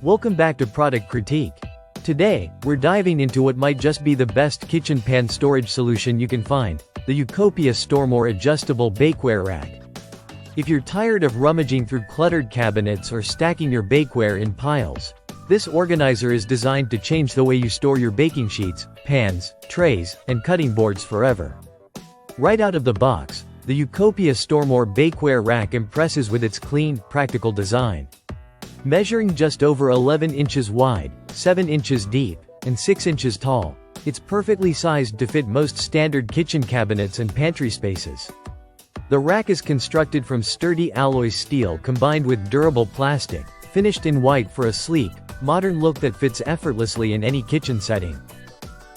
Welcome back to Product Critique. Today, we're diving into what might just be the best kitchen pan storage solution you can find, the YouCopia StoreMore Adjustable Bakeware Rack. If you're tired of rummaging through cluttered cabinets or stacking your bakeware in piles, this organizer is designed to change the way you store your baking sheets, pans, trays, and cutting boards forever. Right out of the box, the YouCopia StoreMore Bakeware Rack impresses with its clean, practical design. Measuring just over 11 inches wide, 7 inches deep, and 6 inches tall, it's perfectly sized to fit most standard kitchen cabinets and pantry spaces. The rack is constructed from sturdy alloy steel combined with durable plastic, finished in white for a sleek, modern look that fits effortlessly in any kitchen setting.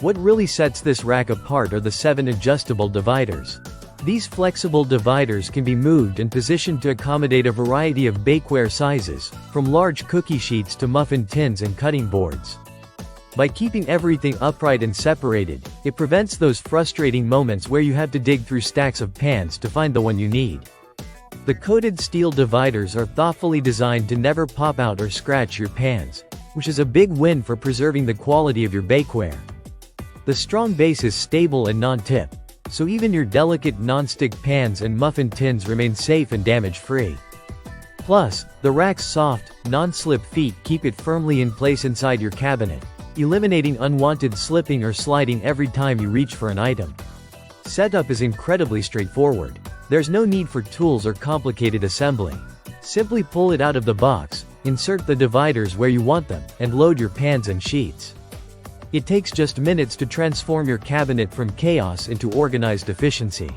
What really sets this rack apart are the 7 adjustable dividers. These flexible dividers can be moved and positioned to accommodate a variety of bakeware sizes, from large cookie sheets to muffin tins and cutting boards. By keeping everything upright and separated, it prevents those frustrating moments where you have to dig through stacks of pans to find the one you need. The coated steel dividers are thoughtfully designed to never pop out or scratch your pans, which is a big win for preserving the quality of your bakeware. The strong base is stable and non-tip, so even your delicate non-stick pans and muffin tins remain safe and damage-free. Plus, the rack's soft, non-slip feet keep it firmly in place inside your cabinet, eliminating unwanted slipping or sliding every time you reach for an item. Setup is incredibly straightforward. There's no need for tools or complicated assembly. Simply pull it out of the box, insert the dividers where you want them, and load your pans and sheets. It takes just minutes to transform your cabinet from chaos into organized efficiency.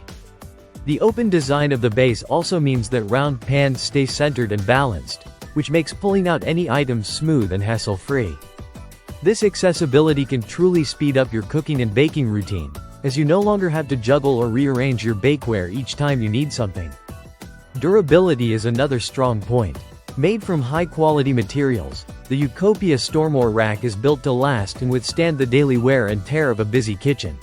The open design of the base also means that round pans stay centered and balanced, which makes pulling out any items smooth and hassle-free. This accessibility can truly speed up your cooking and baking routine, as you no longer have to juggle or rearrange your bakeware each time you need something. Durability is another strong point. Made from high-quality materials, the YouCopia StoreMore rack is built to last and withstand the daily wear and tear of a busy kitchen.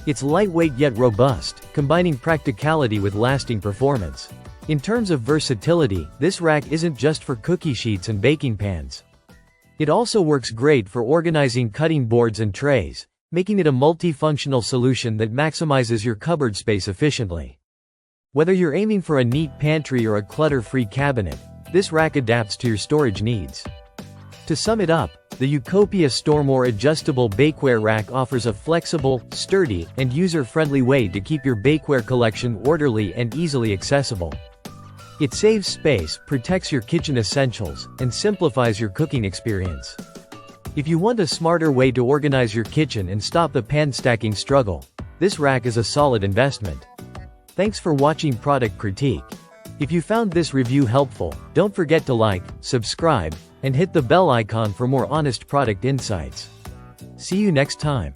It's lightweight yet robust, combining practicality with lasting performance. In terms of versatility, this rack isn't just for cookie sheets and baking pans. It also works great for organizing cutting boards and trays, making it a multifunctional solution that maximizes your cupboard space efficiently. Whether you're aiming for a neat pantry or a clutter-free cabinet, this rack adapts to your storage needs. To sum it up, the YouCopia StoreMore Adjustable Bakeware Rack offers a flexible, sturdy, and user-friendly way to keep your bakeware collection orderly and easily accessible. It saves space, protects your kitchen essentials, and simplifies your cooking experience. If you want a smarter way to organize your kitchen and stop the pan stacking struggle, this rack is a solid investment. Thanks for watching Product Critique. If you found this review helpful, don't forget to like, subscribe, and hit the bell icon for more honest product insights. See you next time.